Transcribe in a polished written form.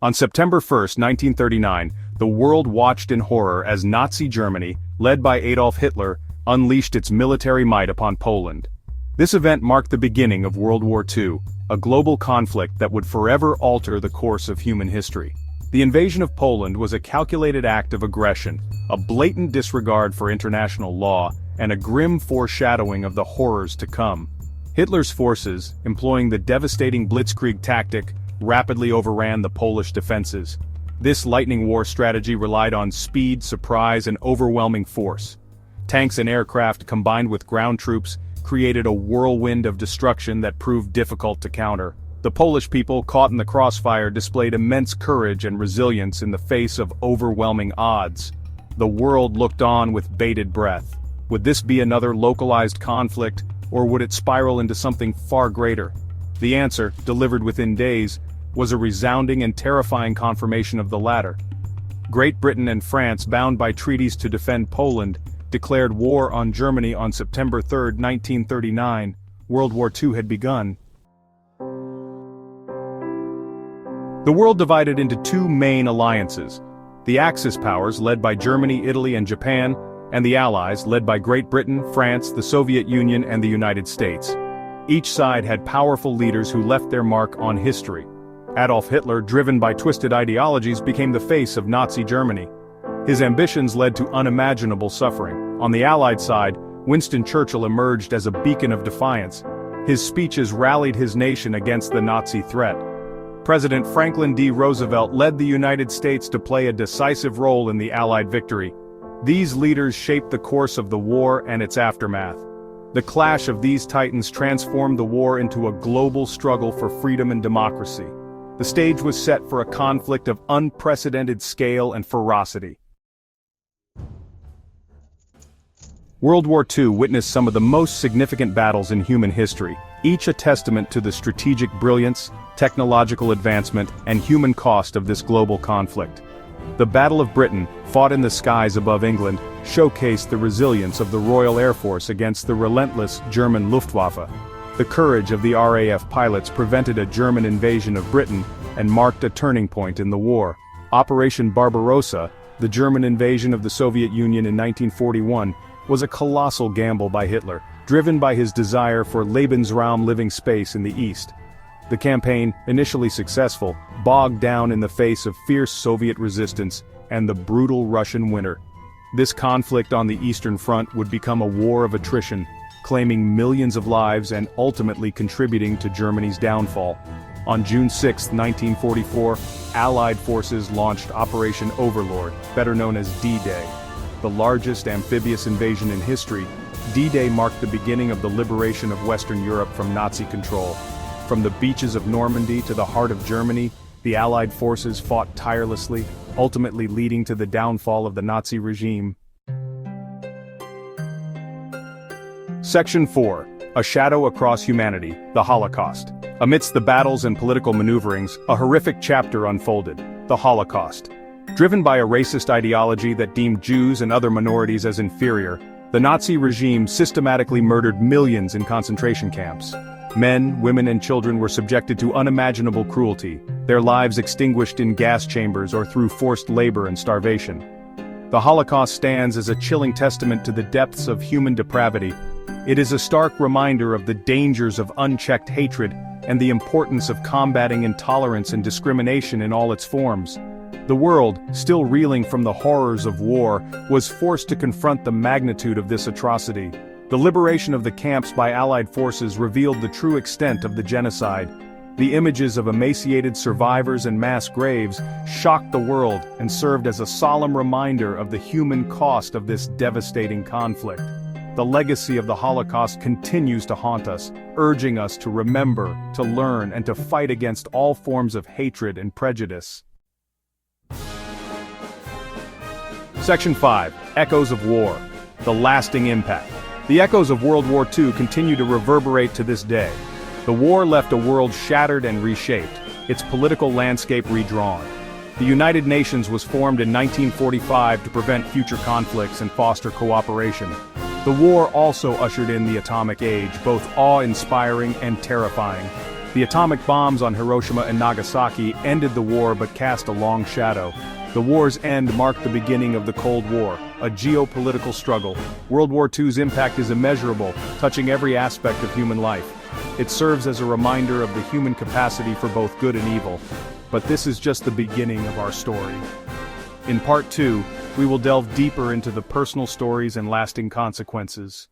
On September 1, 1939, the world watched in horror as Nazi Germany, led by Adolf Hitler, unleashed its military might upon Poland. This event marked the beginning of World War II, a global conflict that would forever alter the course of human history. The invasion of Poland was a calculated act of aggression, a blatant disregard for international law, and a grim foreshadowing of the horrors to come. Hitler's forces, employing the devastating blitzkrieg tactic, rapidly overran the Polish defenses. This lightning war strategy relied on speed, surprise, and overwhelming force. Tanks and aircraft combined with ground troops created a whirlwind of destruction that proved difficult to counter. The Polish people, caught in the crossfire, displayed immense courage and resilience in the face of overwhelming odds. The world looked on with bated breath. Would this be another localized conflict, or would it spiral into something far greater? The answer, delivered within days, was a resounding and terrifying confirmation of the latter. Great Britain and France, bound by treaties to defend Poland, declared war on Germany on September 3, 1939. World War II had begun. The world divided into two main alliances: the Axis powers led by Germany, Italy, and Japan, and the Allies led by Great Britain, France, the Soviet Union, and the United States. Each side had powerful leaders who left their mark on history. Adolf Hitler, driven by twisted ideologies, became the face of Nazi Germany. His ambitions led to unimaginable suffering. On the Allied side, Winston Churchill emerged as a beacon of defiance. His speeches rallied his nation against the Nazi threat. President Franklin D. Roosevelt led the United States to play a decisive role in the Allied victory. These leaders shaped the course of the war and its aftermath. The clash of these titans transformed the war into a global struggle for freedom and democracy. The stage was set for a conflict of unprecedented scale and ferocity. World War II witnessed some of the most significant battles in human history, each a testament to the strategic brilliance, technological advancement, and human cost of this global conflict. The Battle of Britain, fought in the skies above England, showcased the resilience of the Royal Air Force against the relentless German Luftwaffe. The courage of the RAF pilots prevented a German invasion of Britain and marked a turning point in the war. Operation Barbarossa, the German invasion of the Soviet Union in 1941, was a colossal gamble by Hitler, driven by his desire for Lebensraum, living space in the East. The campaign, initially successful, bogged down in the face of fierce Soviet resistance and the brutal Russian winter. This conflict on the Eastern Front would become a war of attrition, claiming millions of lives and ultimately contributing to Germany's downfall. On June 6, 1944, Allied forces launched Operation Overlord, better known as D-Day. The largest amphibious invasion in history, D-Day marked the beginning of the liberation of Western Europe from Nazi control. From the beaches of Normandy to the heart of Germany, the Allied forces fought tirelessly, ultimately leading to the downfall of the Nazi regime. Section 4. A Shadow Across Humanity, the Holocaust. Amidst the battles and political maneuverings, a horrific chapter unfolded: the Holocaust. Driven by a racist ideology that deemed Jews and other minorities as inferior, the Nazi regime systematically murdered millions in concentration camps. Men, women, and children were subjected to unimaginable cruelty, their lives extinguished in gas chambers or through forced labor and starvation. The Holocaust stands as a chilling testament to the depths of human depravity. It is a stark reminder of the dangers of unchecked hatred and the importance of combating intolerance and discrimination in all its forms. The world, still reeling from the horrors of war, was forced to confront the magnitude of this atrocity. The liberation of the camps by Allied forces revealed the true extent of the genocide. The images of emaciated survivors and mass graves shocked the world and served as a solemn reminder of the human cost of this devastating conflict. The legacy of the Holocaust continues to haunt us, urging us to remember, to learn, and to fight against all forms of hatred and prejudice. Section 5. Echoes of War. The Lasting Impact. The echoes of World War II continue to reverberate to this day. The war left a world shattered and reshaped, its political landscape redrawn. The United Nations was formed in 1945 to prevent future conflicts and foster cooperation. The war also ushered in the atomic age, both awe-inspiring and terrifying. The atomic bombs on Hiroshima and Nagasaki ended the war but cast a long shadow. The war's end marked the beginning of the Cold War, a geopolitical struggle. World War II's impact is immeasurable, touching every aspect of human life. It serves as a reminder of the human capacity for both good and evil. But this is just the beginning of our story. In Part 2, we will delve deeper into the personal stories and lasting consequences.